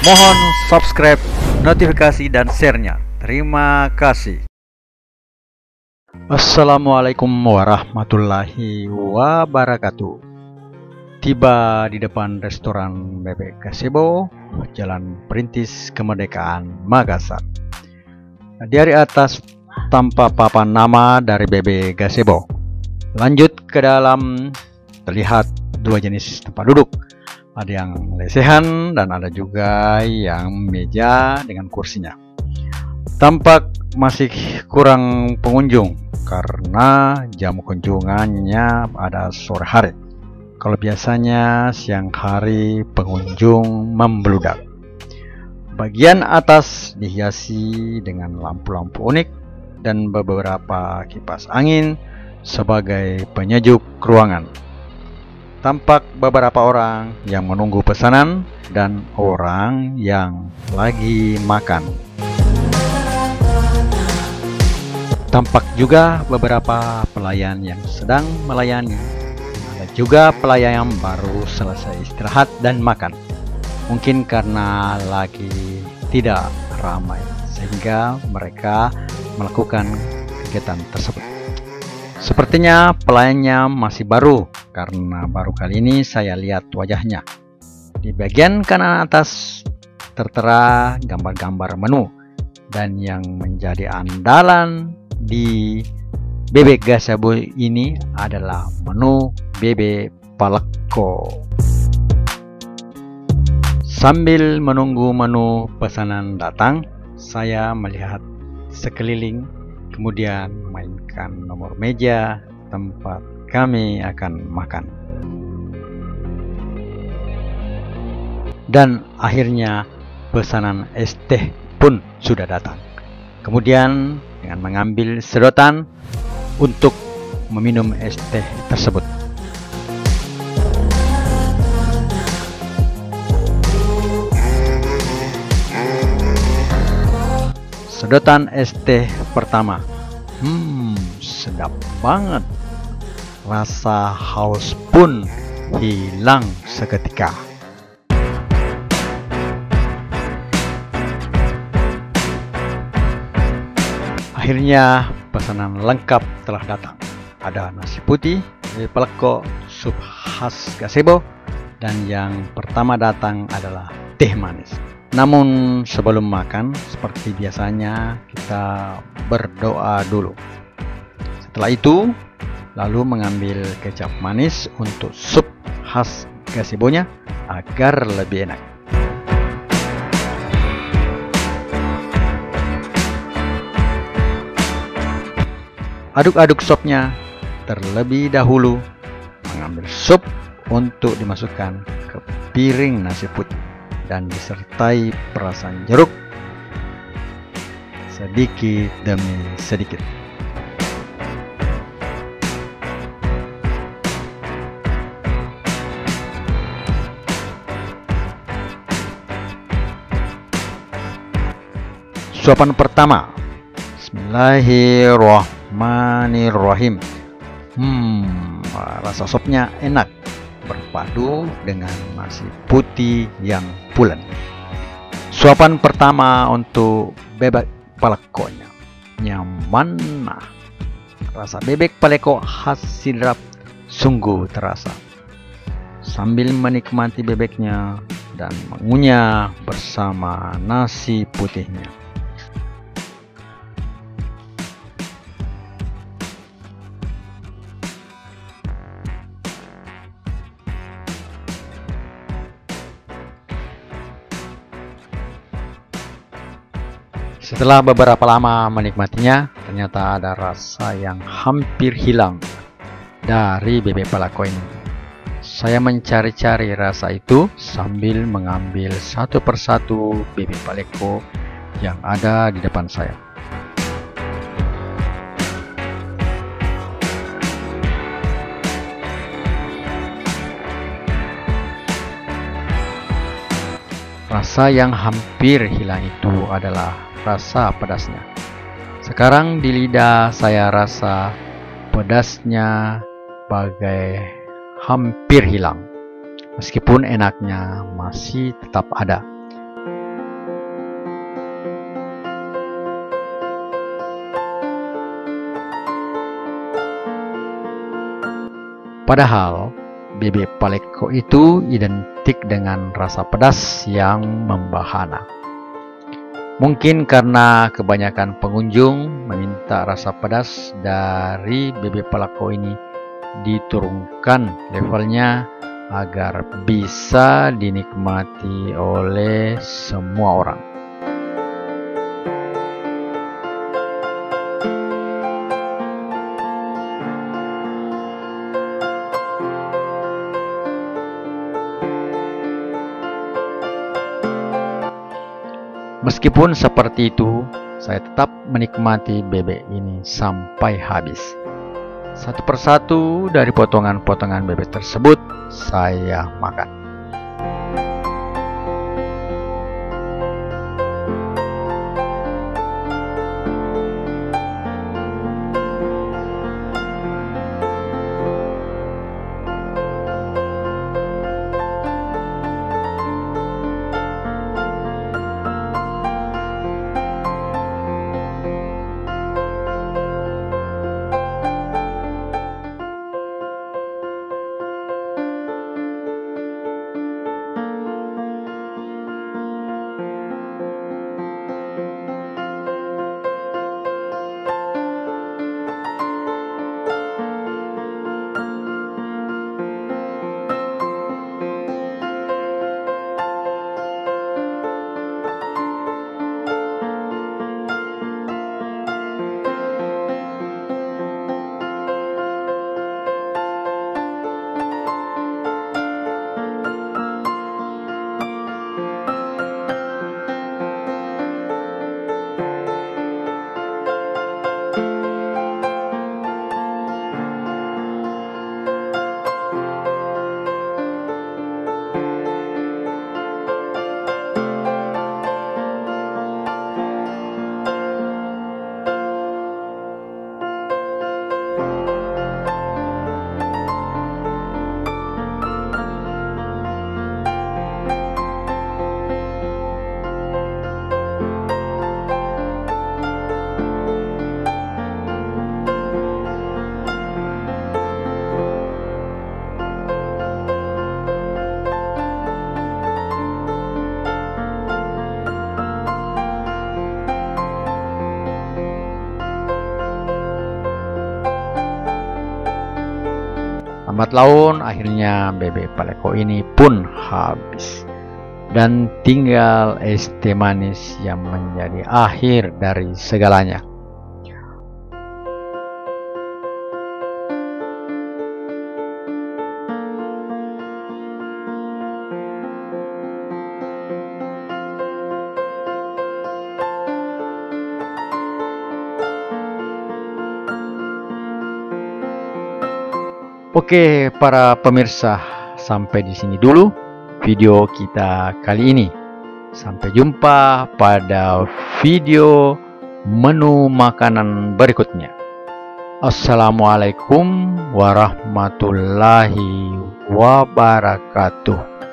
Mohon subscribe, notifikasi, dan share-nya. Terima kasih. Assalamualaikum warahmatullahi wabarakatuh. Tiba di depan restoran Bebek Gazebo, Jalan Perintis Kemerdekaan, Makassar. Dari atas tanpa papan nama dari Bebek Gazebo. Lanjut ke dalam, terlihat dua jenis tempat duduk. Ada yang lesehan dan ada juga yang meja dengan kursinya. Tampak masih kurang pengunjung karena jam kunjungannya ada sore hari. Kalau biasanya siang hari pengunjung membludak. Bagian atas dihiasi dengan lampu-lampu unik dan beberapa kipas angin sebagai penyejuk ruangan. Tampak beberapa orang yang menunggu pesanan dan orang yang lagi makan. Tampak juga beberapa pelayan yang sedang melayani. Ada juga pelayan yang baru selesai istirahat dan makan. Mungkin karena lagi tidak ramai sehingga mereka melakukan kegiatan tersebut. Sepertinya pelayannya masih baru karena baru kali ini saya lihat wajahnya. Di bagian kanan atas tertera gambar-gambar menu dan yang menjadi andalan di Bebek Gazebo ini adalah menu bebek paleko. Sambil menunggu menu pesanan datang, saya melihat sekeliling, kemudian mainkan nomor meja tempat kami akan makan. Dan akhirnya pesanan es teh pun sudah datang. Kemudian dengan mengambil sedotan untuk meminum es teh tersebut. Sedotan es teh pertama. Sedap banget. Rasa haus pun hilang seketika. Akhirnya pesanan lengkap telah datang. Ada nasi putih, bebek paleko, sup khas gazebo, dan yang pertama datang adalah teh manis. Namun sebelum makan, seperti biasanya kita berdoa dulu. Setelah itu, lalu mengambil kecap manis untuk sup khas gazebonya agar lebih enak. Aduk-aduk sopnya terlebih dahulu, mengambil sup untuk dimasukkan ke piring nasi putih dan disertai perasan jeruk sedikit demi sedikit. Suapan pertama. Bismillahirrahmanirrahim. Rasa sopnya enak, berpadu dengan nasi putih yang pulen. Suapan pertama untuk bebek palekonya. Nyaman. Rasa bebek paleko khas Sidrap sungguh terasa. Sambil menikmati bebeknya dan mengunyah bersama nasi putihnya. Setelah beberapa lama menikmatinya, ternyata ada rasa yang hampir hilang dari bebek paleko ini. Saya mencari-cari rasa itu sambil mengambil satu persatu bebek paleko yang ada di depan saya. Rasa yang hampir hilang itu adalah rasa pedasnya. Sekarang di lidah saya rasa pedasnya bagai hampir hilang. Meskipun enaknya masih tetap ada. Padahal bebek paleko itu identik dengan rasa pedas yang membahana. Mungkin karena kebanyakan pengunjung meminta rasa pedas dari bebek paleko ini diturunkan levelnya agar bisa dinikmati oleh semua orang. Meskipun seperti itu, saya tetap menikmati bebek ini sampai habis. Satu persatu dari potongan-potongan bebek tersebut saya makan. Lambat laun akhirnya bebek paleko ini pun habis. Dan tinggal es teh manis yang menjadi akhir dari segalanya. Oke, para pemirsa, sampai di sini dulu video kita kali ini. Sampai jumpa pada video menu makanan berikutnya. Assalamualaikum warahmatullahi wabarakatuh.